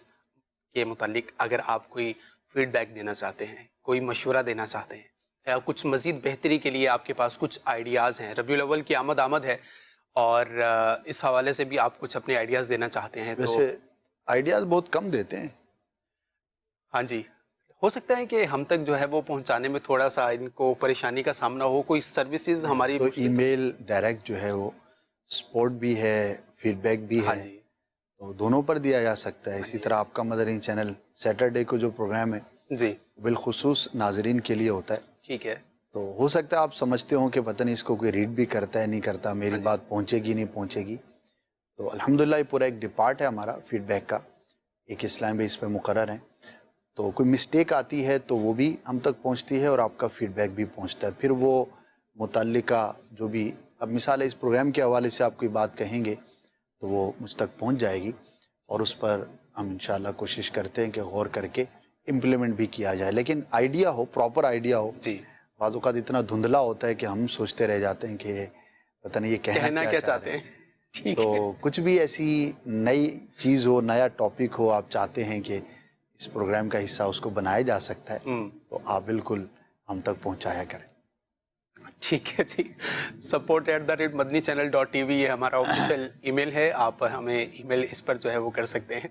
کے متعلق اگر آپ کوئی فیڈ بیک دینا چاہتے ہیں، کوئی مشورہ دینا چاہتے ہیں یا کچھ مزید بہتری کے لیے آپ کے پاس کچھ آئیڈیاز ہیں، ربیع الاول کی آمد ہے اور اس حوالے سے بھی آپ کچھ اپنے آئیڈیاز دینا چاہتے ہیں تو ویسے آئیڈیاز بہت کم دیتے ہیں. ہاں جی، ہو سکتا ہے کہ ہم تک جو ہے وہ پہنچانے میں تھوڑا سا ان کو پریشانی کا سامنا ہو. کوئی سروسز ہماری تو ای میل ڈائریکٹ جو ہے وہ سپورٹ بھی ہے، فیڈ بیک بھی ہے، تو دونوں پر دیا جا سکتا ہے. اسی طرح آپ کا مدنی چینل سیٹرڈے کو جو پروگرام ہے جی بالخصوص ناظرین کے لیے ہوتا ہے. ٹھیک ہے، تو ہو سکتا ہے آپ سمجھتے ہوں کہ پتہ نہیں اس کو کوئی ریڈ بھی کرتا ہے نہیں کرتا، میری بات پہنچے گی نہیں پہنچے گی. تو الحمدللہ یہ پورا ایک ڈپارٹ ہے ہمارا فیڈ بیک کا، ایک اسلام بھی اس پہ مقرر ہیں. تو کوئی مسٹیک آتی ہے تو وہ بھی ہم تک پہنچتی ہے اور آپ کا فیڈ بیک بھی پہنچتا ہے. پھر وہ متعلقہ جو بھی اب مثال ہے اس پروگرام کے حوالے سے آپ کوئی بات کہیں گے تو وہ مجھ تک پہنچ جائے گی اور اس پر ہم انشاءاللہ کوشش کرتے ہیں کہ غور کر کے امپلیمنٹ بھی کیا جائے. لیکن آئیڈیا ہو، پراپر آئیڈیا ہو. جی بعض اوقات اتنا دھندلا ہوتا ہے کہ ہم سوچتے رہ جاتے ہیں کہ پتہ نہیں یہ کہنا کیا چاہتے ہیں. تو کچھ بھی ایسی نئی چیز ہو، نیا ٹاپک ہو، آپ چاہتے ہیں کہ اس پروگرام کا حصہ اس کو بنایا جا سکتا ہے تو آپ بالکل ہم تک پہنچایا کریں. ٹھیک ہے جی. support@madnichannel.tv یہ ہمارا آفیشیل ای میل ہے. آپ ہمیں ای میل اس پر جو ہے وہ کر سکتے ہیں.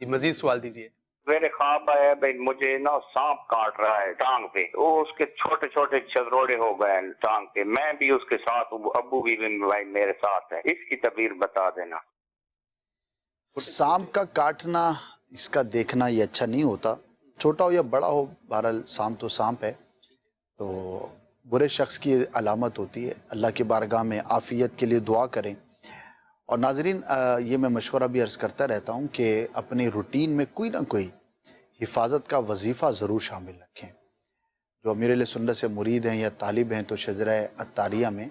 جی مزید سوال دیجیے. میرے خواب آیا بھائی مجھے نا سانپ کاٹ رہا ہے ٹانگ پہ، وہ اس کے چھوٹے چھوٹے چھدروڑے ہو گئے ہیں ٹانگ پہ، میں بھی اس کے ساتھ ہوں، ابو بھی بھائی میرے ساتھ ہے، اس کی تعبیر بتا دینا۔ سانپ کا کاٹنا، اس کا دیکھنا یہ اچھا نہیں ہوتا، چھوٹا ہو یا بڑا ہو، بہرحال سانپ تو سانپ ہے، تو برے شخص کی علامت ہوتی ہے۔ اللہ کی بارگاہ میں عافیت کے لیے دعا کریں۔ اور ناظرین، یہ میں مشورہ بھی عرض کرتا رہتا ہوں کہ اپنے روٹین میں کوئی نہ کوئی حفاظت کا وظیفہ ضرور شامل رکھیں۔ جو امیر اہل سنت سے مرید ہیں یا طالب ہیں تو شجرہ عطاریہ میں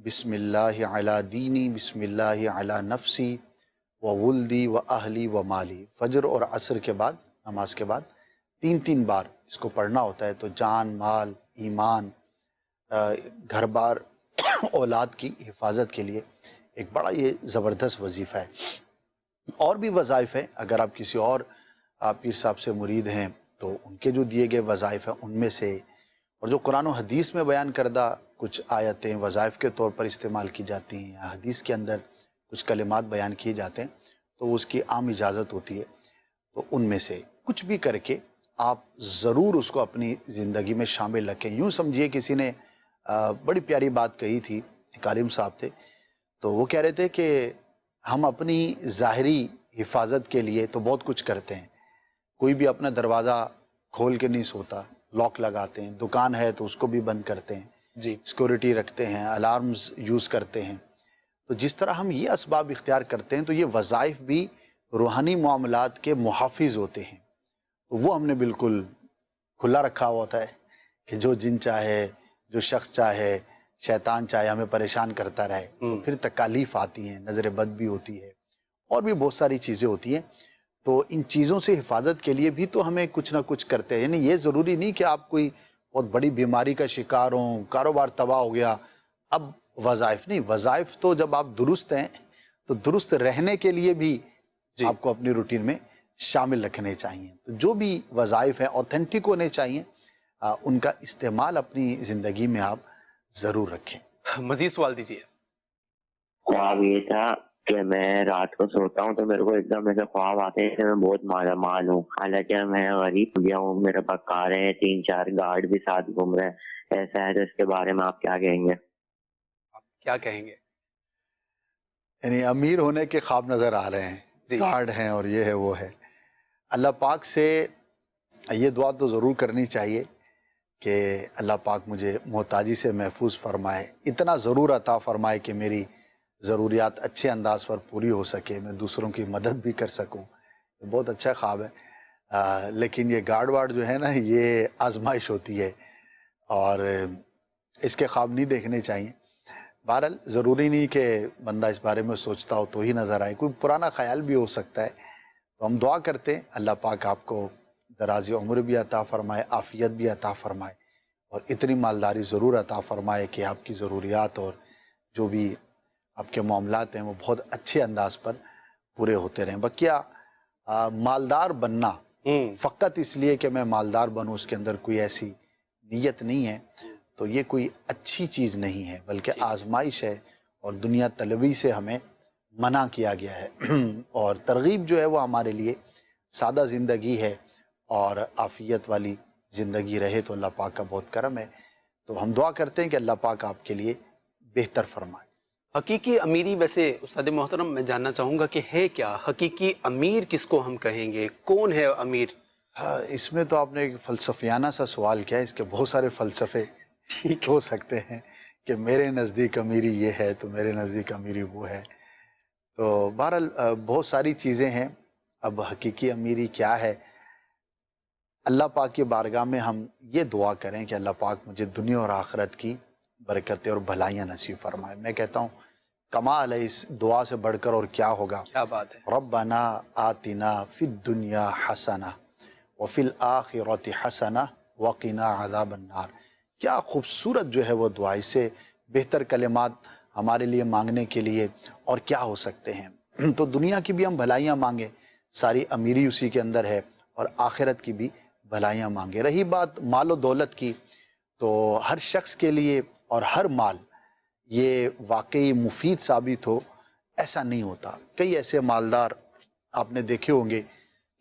بسم اللہ علی دینی، بسم اللہ علی نفسی و ولدی و اہلی و مالی، فجر اور عصر کے بعد، نماز کے بعد 3 بار اس کو پڑھنا ہوتا ہے، تو جان، مال، ایمان، گھر بار، اولاد کی حفاظت کے لیے ایک بڑا یہ زبردست وظیفہ ہے۔ اور بھی وظائف ہیں، اگر آپ کسی اور پیر صاحب سے مرید ہیں تو ان کے جو دیے گئے وظائف ہیں ان میں سے، اور جو قرآن و حدیث میں بیان کردہ کچھ آیتیں وظائف کے طور پر استعمال کی جاتی ہیں، یا حدیث کے اندر کچھ کلمات بیان کیے جاتے ہیں تو اس کی عام اجازت ہوتی ہے، تو ان میں سے کچھ بھی کر کے آپ ضرور اس کو اپنی زندگی میں شامل رکھیں۔ یوں سمجھیے کسی نے بڑی پیاری بات کہی تھی، کارم صاحب تھے، تو وہ کہہ رہے تھے کہ ہم اپنی ظاہری حفاظت کے لیے تو بہت کچھ کرتے ہیں، کوئی بھی اپنا دروازہ کھول کے نہیں سوتا، لاک لگاتے ہیں، دکان ہے تو اس کو بھی بند کرتے ہیں، جی، سیکورٹی رکھتے ہیں، الارمز یوز کرتے ہیں۔ تو جس طرح ہم یہ اسباب اختیار کرتے ہیں تو یہ وظائف بھی روحانی معاملات کے محافظ ہوتے ہیں، وہ ہم نے بالکل کھلا رکھا ہوا ہوتا ہے کہ جو جن چاہے، جو شخص چاہے، شیطان چاہے ہمیں پریشان کرتا رہے، تو پھر تکالیف آتی ہیں، نظر بد بھی ہوتی ہے، اور بھی بہت ساری چیزیں ہوتی ہیں۔ تو ان چیزوں سے حفاظت کے لیے بھی تو ہمیں کچھ نہ کچھ کرتے ہیں، یعنی یہ ضروری نہیں کہ آپ کوئی بہت بڑی بیماری کا شکار ہوں، کاروبار تباہ ہو گیا، اب وظائف نہیں، وظائف تو جب آپ درست ہیں تو درست رہنے کے لیے بھی آپ کو اپنی روٹین میں شامل رکھنے چاہیے۔ تو جو بھی وظائف ہیں اوتھینٹک ہونے چاہیے، ان کا استعمال اپنی زندگی میں آپ ضرور رکھیں۔ مزید سوال دیجیے۔ خواب یہ تھا کہ میں رات کو سوتا ہوں تو میرے کو ایک دم ایسے خواب آتے ہیں کہ میں بہت مالا مال ہوں، حالانکہ میں غریب ہو گیا ہوں، میرے پاس کاریں ہیں، 3-4 گارڈ بھی ساتھ گھوم رہے ہیں، ایسا ہے تو اس کے بارے میں آپ کیا کہیں گے؟ آپ کیا کہیں گے؟ یعنی امیر ہونے کے خواب نظر آ رہے ہیں، گارڈ ہیں اور یہ ہے وہ ہے۔ اللہ پاک سے یہ دعا تو ضرور کرنی چاہیے کہ اللہ پاک مجھے محتاجی سے محفوظ فرمائے، اتنا ضرور عطا فرمائے کہ میری ضروریات اچھے انداز پر پوری ہو سکے، میں دوسروں کی مدد بھی کر سکوں۔ بہت اچھا خواب ہے، لیکن یہ گارڈ وارڈ جو ہے نا، یہ آزمائش ہوتی ہے اور اس کے خواب نہیں دیکھنے چاہیے۔ بہرحال ضروری نہیں کہ بندہ اس بارے میں سوچتا ہو تو ہی نظر آئے، کوئی پرانا خیال بھی ہو سکتا ہے۔ تو ہم دعا کرتے ہیں اللہ پاک آپ کو دراز عمر بھی عطا فرمائے، عافیت بھی عطا فرمائے، اور اتنی مالداری ضرور عطا فرمائے کہ آپ کی ضروریات اور جو بھی آپ کے معاملات ہیں وہ بہت اچھے انداز پر پورے ہوتے رہیں۔ بقیہ مالدار بننا فقط اس لیے کہ میں مالدار بنوں، اس کے اندر کوئی ایسی نیت نہیں ہے، تو یہ کوئی اچھی چیز نہیں ہے، بلکہ آزمائش ہے، اور دنیا طلبی سے ہمیں منع کیا گیا ہے، اور ترغیب جو ہے وہ ہمارے لیے سادہ زندگی ہے اور عافیت والی زندگی رہے تو اللہ پاک کا بہت کرم ہے۔ تو ہم دعا کرتے ہیں کہ اللہ پاک آپ کے لیے بہتر فرمائے۔ حقیقی امیری، ویسے استاد محترم میں جاننا چاہوں گا کہ ہے کیا حقیقی امیر؟ کس کو ہم کہیں گے؟ کون ہے امیر؟ ہاں، اس میں تو آپ نے ایک فلسفیانہ سا سوال کیا ہے، اس کے بہت سارے فلسفے ہو سکتے ہیں کہ میرے نزدیک امیری یہ ہے تو میرے نزدیک امیری وہ ہے، تو بہرحال بہت ساری چیزیں ہیں۔ اب حقیقی امیری کیا ہے؟ اللہ پاک کی بارگاہ میں ہم یہ دعا کریں کہ اللہ پاک مجھے دنیا اور آخرت کی برکتیں اور بھلائیاں نصیب فرمائے۔ میں کہتا ہوں کمال ہے، اس دعا سے بڑھ کر اور کیا ہوگا۔ کیا بات ہے۔ ربنا آتنا فی الدنیا حسنہ وفی الآخرۃ حسنہ وقنا عذاب النار۔ کیا خوبصورت جو ہے وہ دعا، اس سے بہتر کلمات ہمارے لیے مانگنے کے لیے اور کیا ہو سکتے ہیں۔ تو دنیا کی بھی ہم بھلائیاں مانگیں، ساری امیری اسی کے اندر ہے، اور آخرت کی بھی بھلائیاں مانگیں۔ رہی بات مال و دولت کی، تو ہر شخص کے لیے اور ہر مال یہ واقعی مفید ثابت ہو ایسا نہیں ہوتا۔ کئی ایسے مالدار آپ نے دیکھے ہوں گے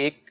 1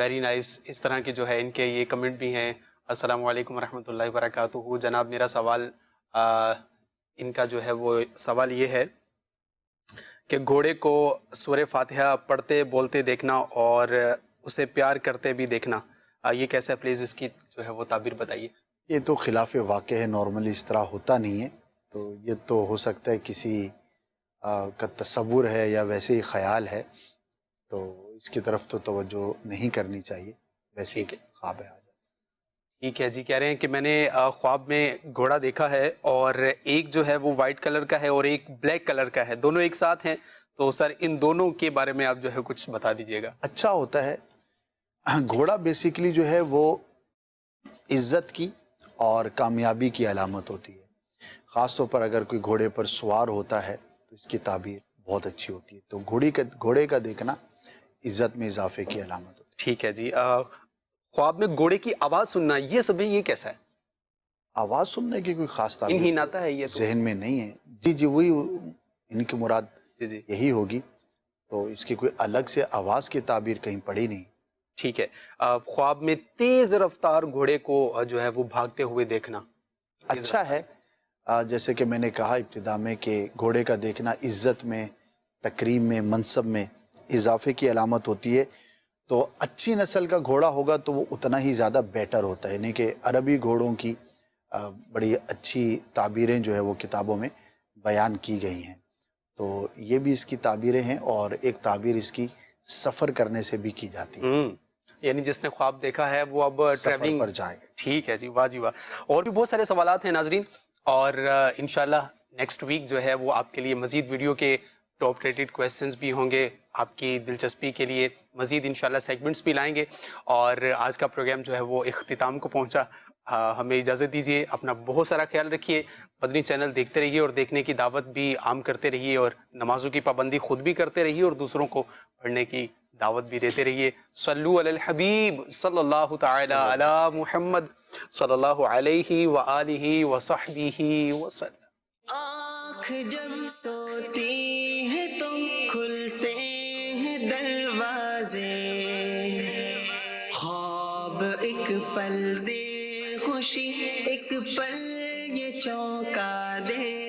ویری نائس. اس طرح کے جو ہے ان کے یہ کمنٹ بھی ہیں. السلام علیکم ورحمۃ اللہ وبرکاتہ. جناب میرا سوال ان کا جو ہے وہ سوال یہ ہے کہ گھوڑے کو سورہ فاتحہ پڑھتے بولتے دیکھنا اور اسے پیار کرتے بھی دیکھنا یہ کیسا ہے؟ پلیز اس کی جو ہے وہ تعبیر بتائیے. یہ تو خلاف واقع ہے، نارملی اس طرح ہوتا نہیں ہے. تو یہ تو ہو سکتا ہے کسی کا تصور ہے یا ویسے ہی خیال ہے، تو اس کی طرف تو توجہ نہیں کرنی چاہیے. ویسے ہی خواب ہے. ٹھیک ہے جی. کہہ رہے ہیں کہ میں نے خواب میں گھوڑا دیکھا ہے اور ایک جو ہے وہ وائٹ کلر کا ہے اور ایک بلیک کلر کا ہے، دونوں ایک ساتھ ہیں. تو سر ان دونوں کے بارے میں آپ جو ہے کچھ بتا دیجیے گا. اچھا ہوتا ہے. گھوڑا بیسیکلی جو ہے وہ عزت کی اور کامیابی کی علامت ہوتی ہے. خاص طور پر اگر کوئی گھوڑے پر سوار ہوتا ہے تو اس کی تعبیر بہت اچھی ہوتی ہے. تو گھوڑے کا دیکھنا عزت میں اضافے کی علامت ہوتی ہے. ٹھیک ہے جی. خواب میں گھوڑے کی آواز سننا یہ سب یہ کیسا ہے؟ آواز سننے کی کوئی خاص تعبیر انہی ناتا ہے یہ ذہن میں نہیں ہے. جی وہی ان کی مراد یہی ہوگی. تو اس کی کوئی الگ سے آواز کی تعبیر کہیں پڑی نہیں. ٹھیک ہے. خواب میں تیز رفتار گھوڑے کو جو ہے وہ بھاگتے ہوئے دیکھنا اچھا ہے. جیسے کہ میں نے کہا ابتدا میں کہ گھوڑے کا دیکھنا عزت میں، تکریم میں، منصب میں اضافے کی علامت ہوتی ہے. تو اچھی نسل کا گھوڑا ہوگا تو وہ اتنا ہی زیادہ بیٹر ہوتا ہے. یعنی کہ عربی گھوڑوں کی بڑی اچھی تعبیریں جو ہے وہ کتابوں میں بیان کی گئی ہیں. تو یہ بھی اس کی تعبیریں ہیں اور ایک تعبیر اس کی سفر کرنے سے بھی کی جاتی ہے. یعنی جس نے خواب دیکھا ہے وہ اب ٹریولنگ پر جائے گا. ٹھیک ہے جی. واہ جی واہ. اور بھی بہت سارے سوالات ہیں ناظرین، اور انشاءاللہ نیکسٹ ویک جو ہے وہ آپ کے لیے مزید ویڈیو کے ٹاپ ریٹڈ کویسچنز بھی ہوں گے. آپ کی دلچسپی کے لیے مزید انشاءاللہ سیگمنٹس بھی لائیں گے. اور آج کا پروگرام جو ہے وہ اختتام کو پہنچا. ہمیں اجازت دیجیے. اپنا بہت سارا خیال رکھیے. مدنی چینل دیکھتے رہیے اور دیکھنے کی دعوت بھی عام کرتے رہیے، اور نمازوں کی پابندی خود بھی کرتے رہیے اور دوسروں کو پڑھنے کی دعوت بھی دیتے رہیے. صلو علی الحبیب صلی اللہ تعالی علی محمد صلی اللہ علیہ وآلہ وصحبہ وسلم. آنکھ جب سوتی ہے تو کھلتے ہیں دروازے، خواب ایک پل دے خوشی، ایک پل یہ چونکا دے.